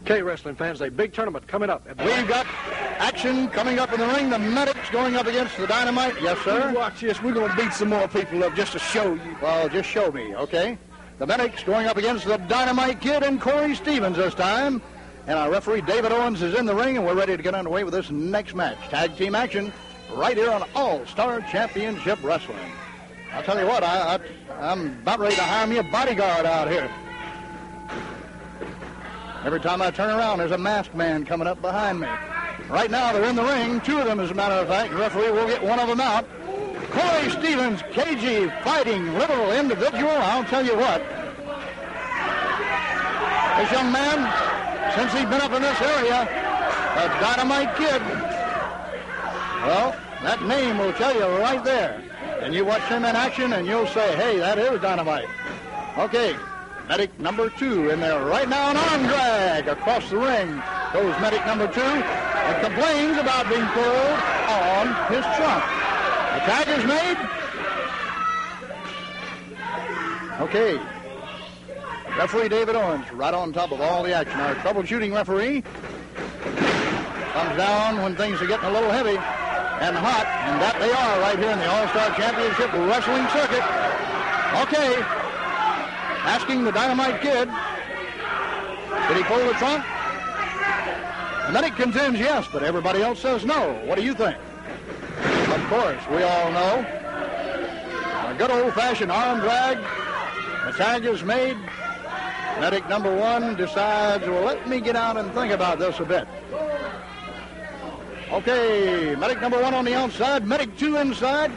Okay, wrestling fans, a big tournament coming up. We've got action coming up in the ring. The Medics going up against the Dynamite. Yes, sir? Watch this. We're going to beat some more people up just to show you. Well, just show me, okay? The Medics going up against the Dynamite Kid and Cory Stevens this time. And our referee, David Owens, is in the ring, and we're ready to get underway with this next match. Tag team action right here on All-Star Championship Wrestling. I'll tell you what, I'm about ready to hire me a bodyguard out here. Every time I turn around, there's a masked man coming up behind me. Right now, they're in the ring. Two of them, as a matter of fact. The referee will get one of them out. Cory Stevens, cagey, fighting, little individual. I'll tell you what. This young man, since he's been up in this area, a Dynamite Kid. Well, that name will tell you right there. And you watch him in action, and you'll say, hey, that is Dynamite. Okay. Medic number 2 in there right now, an arm drag across the ring. Goes medic number 2 and complains about being pulled on his trunk. The tag is made. Okay. Referee David Owens right on top of all the action. Our troubleshooting referee comes down when things are getting a little heavy and hot, and that they are right here in the All-Star Championship Wrestling Circuit. Okay. Asking the Dynamite Kid, did he pull the trunk? The medic contends yes, but everybody else says no. What do you think? Of course, we all know. A good old-fashioned arm drag. The tag is made. Medic number 1 decides, well, let me get out and think about this a bit. Okay, medic number 1 on the outside, medic 2 inside.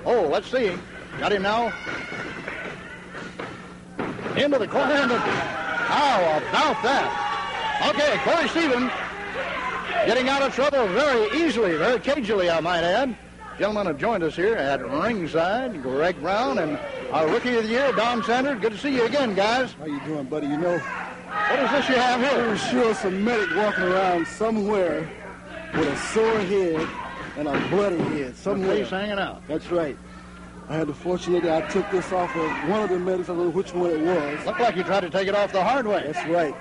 Oh, let's see. Got him now. Into the corner. How about that? Okay, Cory Stevens getting out of trouble very easily, very cagily, I might add. Gentlemen have joined us here at ringside, Greg Brown and our Rookie of the Year, Don Sanders. Good to see you again, guys. How you doing, buddy? You know, what is this you have here? There's sure some medic walking around somewhere with a sore head and a bloody head somewhere. Face hanging out. That's right. I had the fortunate that I took this off of one of the medics. I don't know which one it was. Looked like you tried to take it off the hard way. That's right.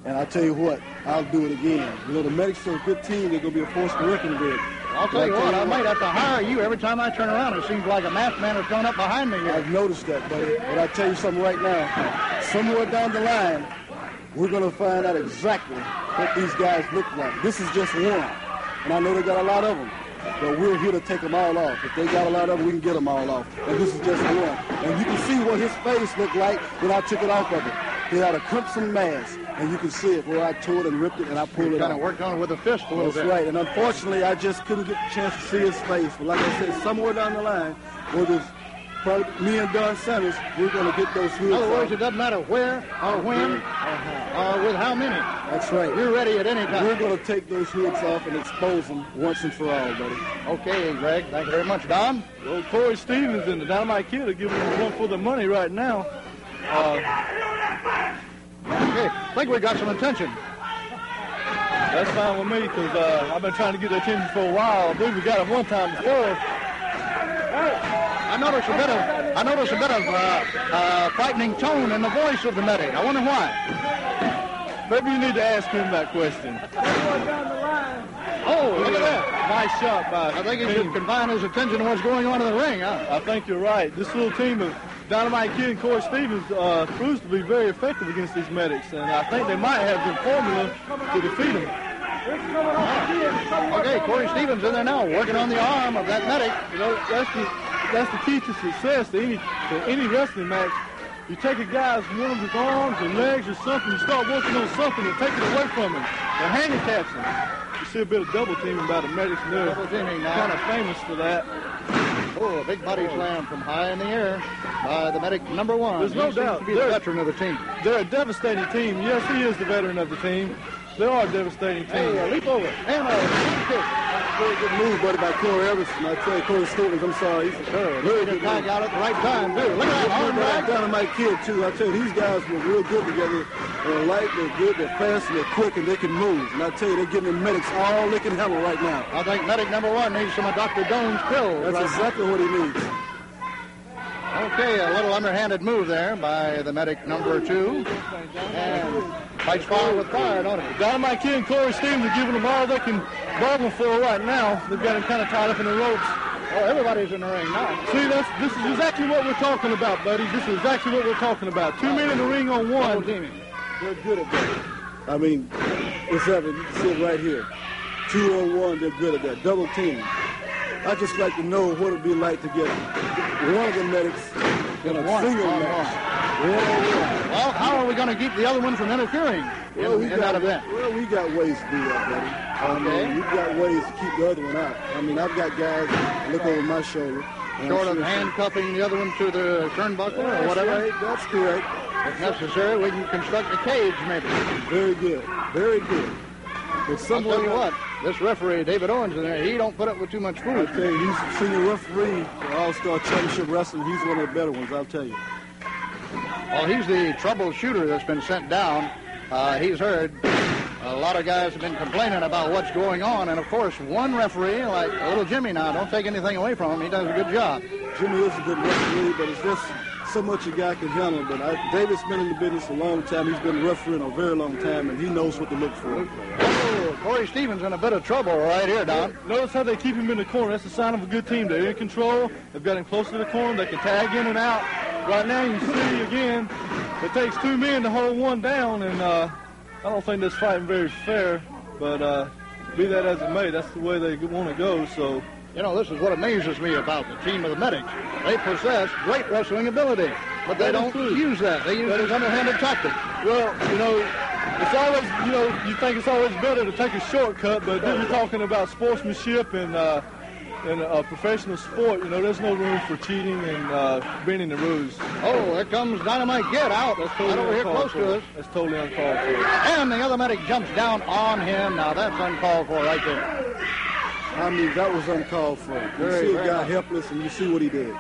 And I'll tell you what, I'll do it again. You know, the medics are a good team. They're going to be a force to reckon with. I'll tell you what, I might have to hire you. Every time I turn around, it seems like a masked man has gone up behind me here. I've noticed that, buddy. But I'll tell you something right now. Somewhere down the line, we're going to find out exactly what these guys look like. This is just one. And I know they got a lot of them. But we're here to take them all off. If they got a lot of them, we can get them all off. And this is just one. And you can see what his face looked like when I took it off of him. He had a crimson mask. And you can see it where I tore it and ripped it and I pulled it out. Kind of worked on it with a fist a little bit. That's right. And unfortunately, I just couldn't get a chance to see his face. But like I said, somewhere down the line, whether it's probably me and Don Sanders, we're going to get those hoods. In other words, it doesn't matter where or when or with how many. That's right. You're ready at any time. We're going to take those hoods off and expose them once and for all, buddy. Okay, Greg. Thank you very much, Don. Well, Cory Stevens and the Dynamite Kid are giving them one for the money right now. Okay, I think we got some attention. That's fine with me because I've been trying to get their attention for a while. I believe we got it one time before. I noticed a bit of frightening tone in the voice of the medic. I wonder why. Maybe you need to ask him that question. Oh, look at that. Nice shot by I think he should confine his attention to what's going on in the ring, huh? I think you're right. This little team of Dynamite Kid and Cory Stevens proves to be very effective against these medics, and I think they might have the formula to defeat them. Okay, Cory Stevens in there now, working on the arm of that medic. You know, that's the key to success to any wrestling match. You take a guy's one of his arms or legs or something, you start working on something and take it away from him. They're handicaps him. You see a bit of double teaming by the medics, and they're kind of famous for that. Oh, a big body slam from high in the air by the medic number 1. There's no doubt. To be the veteran of the team. They're a devastating team. Yes, he is the veteran of the team. They are a devastating team. Hey, leap over. And a kick. Very good move, buddy, by Cory Everson. I tell you, Cory Stevens, I'm sorry. He's a terrible. Really good tag out at the right time, too. Look at that arm drag. Dynamite Kid, too. I tell you, these guys were real good together. They're light, they're good, they're fast, and they're quick, and they can move. And I tell you, they're giving the medics all they can handle right now. I think medic number 1 needs some of Dr. Doan's pills. That's exactly what he needs. Okay, a little underhanded move there by the medic number 2. And Fights fire with fire, don't he? Dynamite Kid and Cory Stevens are giving them all they can bargain for right now. They've got him kind of tied up in the ropes. Oh, everybody's in the ring now. See, this is exactly what we're talking about, buddy. This is exactly what we're talking about. 2 men in the ring on one. Double teaming. They're good at that. I mean, it's evident. You can see it right here. 2 on 1, they're good at that. Double teaming. I just like to know what it'd be like to get one of the medics in a single match. Well, how are we going to keep the other one from interfering in that event? Well, we got ways to do that, buddy. Okay. We've got ways to keep the other one out. I mean, I've got guys that look over my shoulder. Short of handcuffing the other one to the turnbuckle or whatever? Right, that's correct. If necessary, we can construct a cage, maybe. Very good. Very good. But I'll tell you what, this referee, David Owens, in there, he don't put up with too much food. I'll tell you, he's a senior referee for All-Star Championship Wrestling. He's one of the better ones, I'll tell you. Well, he's the troubleshooter that's been sent down. He's heard a lot of guys have been complaining about what's going on. And, of course, one referee, like little Jimmy now, don't take anything away from him. He does a good job. Jimmy is a good referee, but it's just so much a guy can handle. But David's been in the business a long time. He's been refereeing a very long time, and he knows what to look for. Oh, Cory Stevens in a bit of trouble right here, Don. Notice how they keep him in the corner. That's a sign of a good team. They're in control. They've got him close to the corner. They can tag in and out. Right now, you see again, it takes 2 men to hold one down, and I don't think this fighting very fair. But be that as it may, that's the way they want to go. So, you know, this is what amazes me about the team of the medics. They possess great wrestling ability, but they don't use that. They use it as underhanded tactic. Well, you know, it's always, you know, you think it's always better to take a shortcut, but then you're talking about sportsmanship and a professional sport. You know, there's no room for cheating and bending the rules. Oh, here comes Dynamite. Get out. That's totally over here close to us. That's totally uncalled for. And the other medic jumps down on him. Now, that's uncalled for right there. I mean, that was uncalled for. You see a guy helpless, and you see what he did.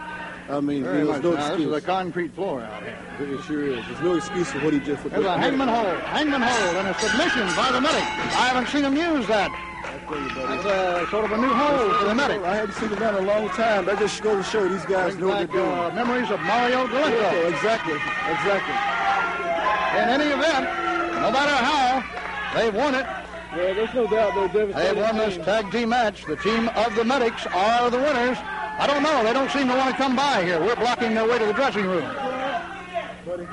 I mean, there's no excuse. This is a concrete floor out here. It sure is. There's no excuse for what he just did. There's a hangman hold, and a submission by the medic. I haven't seen him use that. That's sort of a new hold for the medic. I hadn't seen him done in a long time. That just goes to show these guys know what they're doing. Memories of Mario Galecko. Exactly. In any event, no matter how, they've won it. Well, there's no doubt they're devastated. They've won this tag team match. The team of the medics are the winners. I don't know. They don't seem to want to come by here. We're blocking their way to the dressing room. Buddy.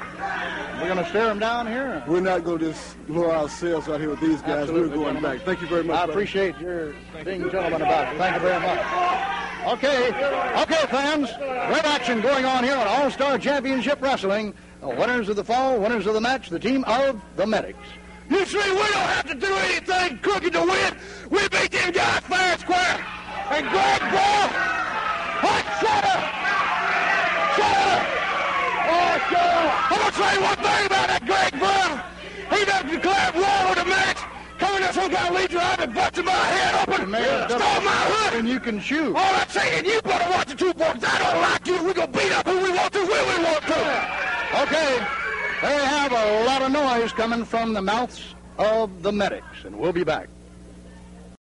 We're going to stare them down here. We're not going to just lower ourselves out here with these guys. Absolutely, We're going back. Thank you very much. I appreciate your being gentlemen about it. Thank you very much. Okay, fans. Great action going on here on All-Star Championship Wrestling. The winners of the fall, winners of the match, the team of the medics. You see, we don't have to do anything crooked to win. We beat them guys fair and square. And Greg Ball, shut up! Oh, shut up! I'm going to tell you one thing about that Greg Ball. He done declared war on the match. Coming up, some guy leads you out and busted my head open, stole my hood. And you can shoot. All I'm saying, you better watch the 2 boys. I don't like you. We're going to beat up who we want to, when we want to. Okay. They have a lot of noise coming from the mouths of the medics, and we'll be back.